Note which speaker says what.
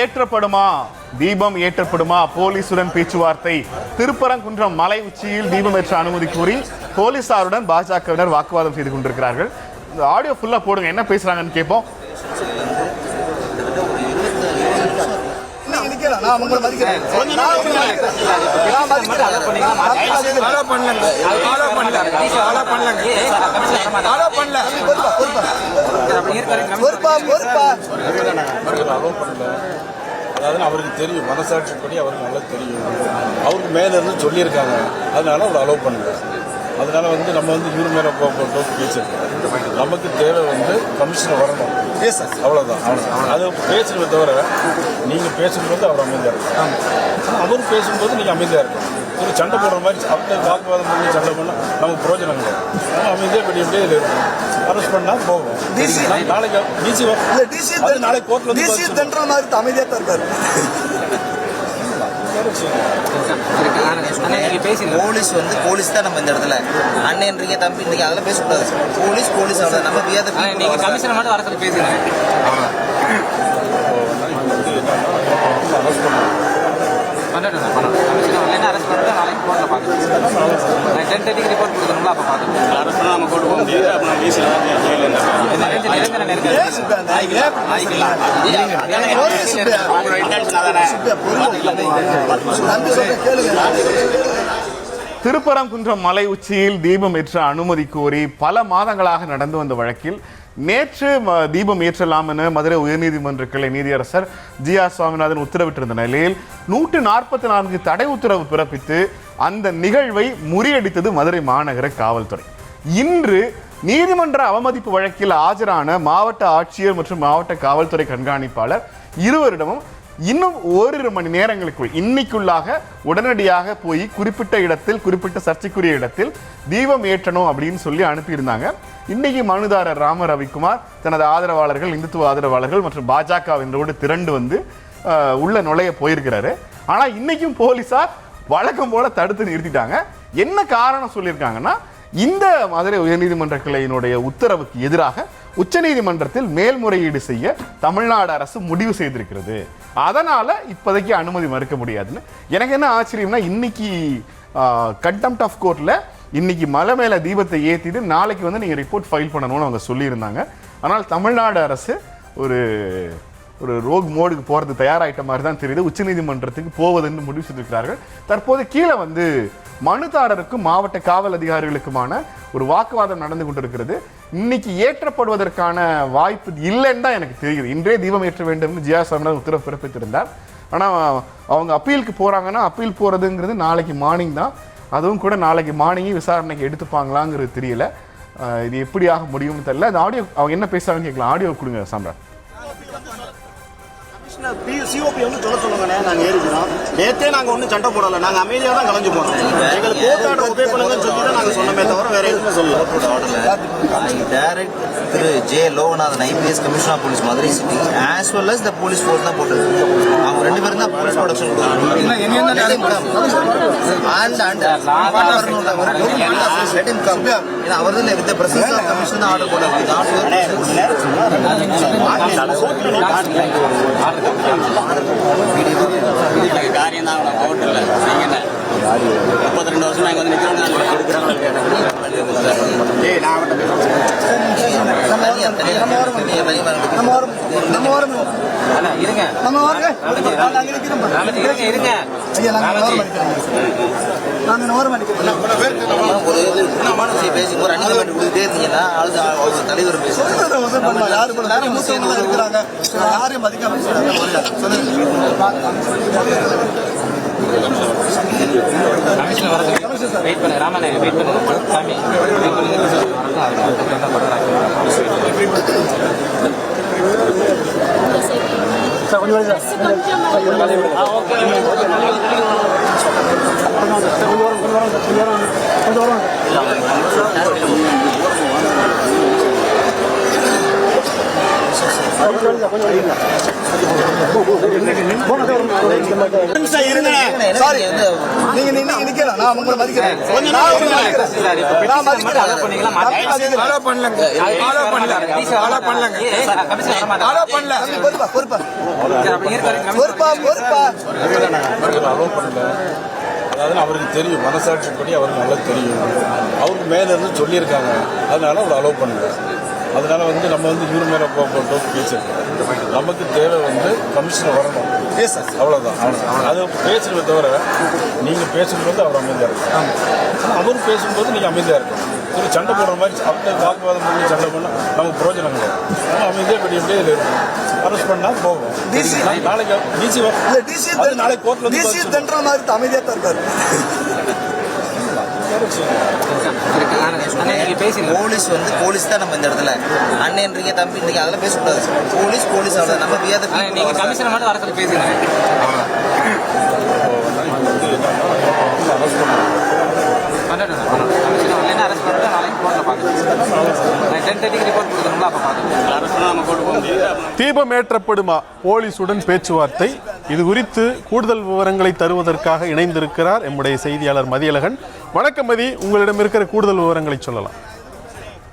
Speaker 1: ஏற்றப்படுமா? தீபம் ஏற்றப்படுமா? போலீசுடன் பேச்சுவார்த்தை. திருப்பரங்குன்றம் மலை உச்சியில் தீபம் ஏற்ற அனுமதி கோரி போலீசாருடன் பாஜகவினர் வாக்குவாதம் செய்து கொண்டிருக்கிறார்கள். இந்த ஆடியோ ஃபுல்லா போடுங்க, என்ன பேசுறாங்கன்னு கேட்போம்.
Speaker 2: அதாவது அவருக்கு தெரியும், மனசாட்சிப்படி அவருக்கு நல்லா தெரியும். அவருக்கு மேல இருந்து சொல்லியிருக்காங்க, அதனால அவர் அலோவ் பண்ணல. அதனால நம்ம இவர் மேலே பேசியிருக்கோம். நமக்கு தேவை கமிஷனர் வரணும், அவ்வளோதான். அது பேசுறதை தவிர நீங்கள் பேசும்போது அவர் அமைதியாக இருக்கும், ஆனால் அவர் பேசும்போது நீங்கள் அமைதியாக இருக்கும். ஒரு சண்டை போடுற மாதிரி அவங்க வாக்குவாதம் பண்ணி சண்டை பண்ணால் நமக்கு பிரோஜனம் கிடையாது. ஆனால் அமைதியாக பெரிய இப்படியே இருக்கும். அரெஸ்ட் பண்ணால் போகும். நாளைக்கு டிசி நாளைக்கு கோர்ட்டில் அமைதியாக தான் இருக்காரு.
Speaker 3: போலீஸ் போலீஸ் தான் நம்ம இந்த இடத்துல அண்ணன்றீங்க தம்பின்றீங்க அதெல்லாம் பேசக்கூடாது. போலீஸ் அவ்வளோ நம்ம நீங்க கமிஷனர் மட்டும் வர சொல்லி பேசுங்க.
Speaker 1: திருப்பரங்குன்றம் மலை உச்சியில் தீபம் ஏற்ற அனுமதி கோரி பல மாதங்களாக நடந்து வந்த வழக்கில் நேற்று தீபம் ஏற்றலாம் என மதுரை உயர்நீதிமன்ற கிளை நீதியரசர் ஜி.ஆர். சுவாமிநாதன் உத்தரவிட்டிருந்த நிலையில் 144 தடை உத்தரவு பிறப்பித்து அந்த நிகழ்வை முறியடித்தது மதுரை மாநகர காவல்துறை. இன்று நீதிமன்ற அவமதிப்பு வழக்கில் ஆஜரான மாவட்ட ஆட்சியர் மற்றும் மாவட்ட காவல்துறை கண்காணிப்பாளர் இருவரிடமும் இன்னும் ஓரிரு மணி நேரங்களுக்குள் இன்னைக்குள்ளாக உடனடியாக போய் குறிப்பிட்ட இடத்தில், குறிப்பிட்ட சர்ச்சைக்குரிய இடத்தில் தீபம் ஏற்றணும் அப்படின்னு சொல்லி அனுப்பியிருந்தாங்க. இன்னைக்கு மனுதாரர் ராம ரவிக்குமார் தனது ஆதரவாளர்கள், இந்துத்துவ ஆதரவாளர்கள் மற்றும் பாஜகவினரோடு திரண்டு உள்ள நுழைய போயிருக்கிறாரு. ஆனா இன்னைக்கும் போலீசார் வழக்கம் போல தடுத்து நிறுத்திட்டாங்க. என்ன காரணம் சொல்லியிருக்காங்கன்னா, இந்த மதுரை உயர்நீதிமன்ற கிளையினுடைய உத்தரவுக்கு எதிராக உச்சநீதிமன்றத்தில் மேல்முறையீடு செய்ய தமிழ்நாடு அரசு முடிவு செய்திருக்கிறது, அதனால இப்போதைக்கு அனுமதி மறுக்க முடியாதுன்னு. எனக்கு என்ன ஆச்சரியம்னா, இன்னைக்கு கண்டெம்ட் ஆஃப் கோர்ட்ல இன்னைக்கு மலை மேல தீபத்தை ஏற்றிட்டு நாளைக்கு நீங்க ரிப்போர்ட் ஃபைல் பண்ணணும்னு அவங்க சொல்லியிருந்தாங்க. ஆனால் தமிழ்நாடு அரசு ஒரு ரோக் மோடுக்கு போறது தயாராகிட்ட மாதிரி தான் தெரியுது. உச்சநீதிமன்றத்துக்கு போவதுன்னு முடிவு செய்திருக்கிறார்கள். தற்போது கீழே மனுதாரருக்கும் மாவட்ட காவல் அதிகாரிகளுக்குமான ஒரு வாக்குவாதம் நடந்து கொண்டிருக்கிறது. இன்னைக்கு ஏற்றப்படுவதற்கான வாய்ப்பு இல்லைன்னு தான் எனக்கு தெரியுது. இன்றே தீபம் ஏற்ற வேண்டும் ஜி.ஆர். சுவாமிநாதன் உத்தரவு பிறப்பித்திருந்தார். ஆனால் அவங்க அப்பீலுக்கு போறாங்கன்னா, அப்பீல் போறதுங்கிறது நாளைக்கு மார்னிங் தான். அதுவும் கூட நாளைக்கு மார்னிங்கே விசாரணைக்கு எடுத்துப்பாங்களாங்கிறது தெரியல. இது எப்படியாக முடியும்னு தெரியல. அந்த ஆடியோ அவங்க என்ன பேசுறாங்கன்னு கேட்கலாம். ஆடியோ கொடுங்க சாம்ராட்.
Speaker 4: சிஓபி சொல்ல சொல்லுங்கண்ணே, நாங்கள் ஏறிக்கிறோம். நேற்றே நாங்கள் ஒன்றும் சண்டை போடலை, நாங்கள் அமைதியாக தான் கலைஞ்சு போனோம். எங்களுக்கு கோர்ட் ஆர்டர் ஒபே பண்ணுங்கன்னு சொல்லி தான் நாங்கள் சொன்னமே தவிர வேற எதுவுமே சொல்லல.
Speaker 3: Direct Thiru J. Loganathan IPS commissioner of police Madurai city as well as the police force தான் போட்டிருக்கு. அவங்க ரெண்டு பேரும் தான் போலீஸ் ப்ரொடக்ஷன் அவர் தான் with presence of commission order போட்டிருக்கு.
Speaker 4: காரியம் தான் போட்டல 32 வருஷம் நாங்கள் நிற்கிறோம். தலைவர் யாரையும் மதிக்காம வெயிட் பண்ணு ராமனே, வெயிட் பண்ணு சாமி. கொஞ்சம் நிமிஷம் இருங்க. சாரி, நீங்க நிக்கலாம். நான் உங்களை மதிக்கிறேன். கொஞ்ச நாள் இருங்க. நான் மதிக்கிறேன்.
Speaker 2: அலோவ் பண்ணல. அதாவது அவருக்கு தெரியும், மனசாட்சிப்படி அவருக்கு நல்லா தெரியும். அவருக்கு மேல இருந்து சொல்லியிருக்காங்க, அதனால அவர் அலோவ் பண்ணல. அதனால வந்து நம்ம வந்து இவரு மேல பேசிருக்கோம். நமக்கு தேவை வந்து கமிஷனர் வரணும், அவ்வளவுதான். அது பேசுறதை தவிர நீங்க பேசும்போது அவர் அமைதியா இருக்கும், ஆனால் அவர் பேசும்போது நீங்க அமைதியா இருக்கும். ஒரு சண்டை போடுற மாதிரி அப்படி வாக்குவாதம் பண்ணி சண்டை பண்ணால் நமக்கு பிரயோஜனம் கிடையாது. ஆனால் அமைதியாக இப்படியே இருக்கும். அரெஸ்ட் பண்ணா போகும். நாளைக்கு டிசி நாளைக்கு கோர்ட்ல
Speaker 4: அமைதியா தான் இருக்காரு.
Speaker 3: போலீஸ் வந்து போலீஸ் தான் நம்ம இந்த இடத்துல அண்ணன்றீங்க தம்பின்றீங்க அதெல்லாம் பேசக்கூடாது. போலீஸ் போலீஸ் அவ்வளோ நம்ம நீங்க கமிஷனர் மட்டும் வர சொல்லி பேசுங்க.
Speaker 5: தீபம் ஏற்றப்படுமா போலீசுடன் பேச்சுவார்த்தை. இது குறித்து கூடுதல் விவரங்களை தருவதற்காக இணைந்திருக்கிறார் எம்முடைய செய்தியாளர் மதியழகன். வணக்கம் மதி, உங்களிடம் இருக்கிற கூடுதல் விவரங்களை சொல்லலாம்.